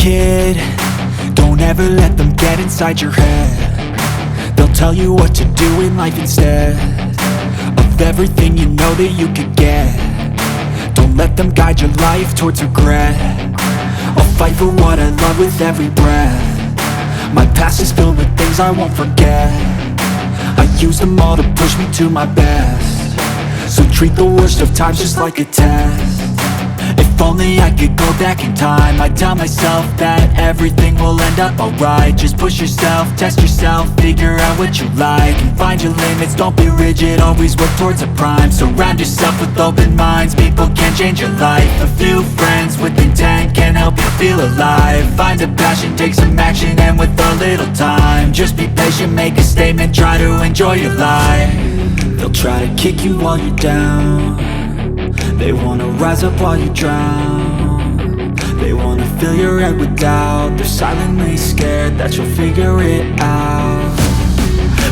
kid, don't ever let them get inside your head. They'll tell you what to do in life instead of everything you know that you could get. Don't let them guide your life towards regret. I'll fight for what I love with every breath. My past is filled with things I won't forget. I use them all to push me to my best. So treat the worst of times just like a test. If only I could go back in time, I'd tell myself that everything will end up alright. Just push yourself, test yourself, figure out what you like, and find your limits, don't be rigid, always work towards a prime. Surround yourself with open minds, people can change your life. A few friends with intent can help you feel alive. Find a passion, take some action, and with a little time, just be patient, make a statement, try to enjoy your life. They'll try to kick you while you're down. They wanna rise up while you drown. They wanna fill your head with doubt. They're silently scared that you'll figure it out.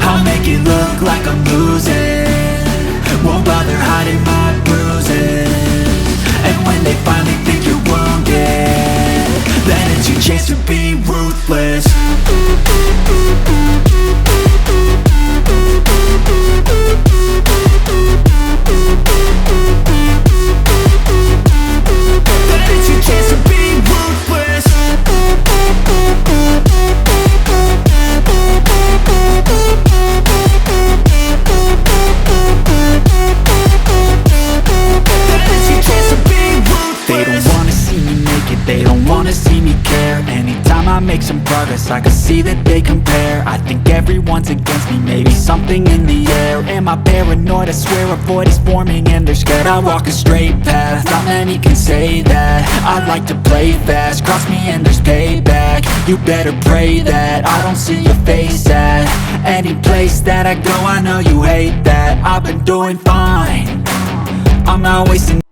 I'll make it look like I'm losing, won't bother hiding my bruises. And when they finally think you're wounded, then it's your chance to be ruthless. They don't wanna see me care. Anytime I make some progress, I can see that they compare. I think everyone's against me, maybe something in the air. Am I paranoid? I swear a void is forming and they're scared. I walk a straight path, not many can say that. I like to play fast, cross me and there's payback. You better pray that I don't see your face at any place that I go. I know you hate that. I've been doing fine, I'm not wasting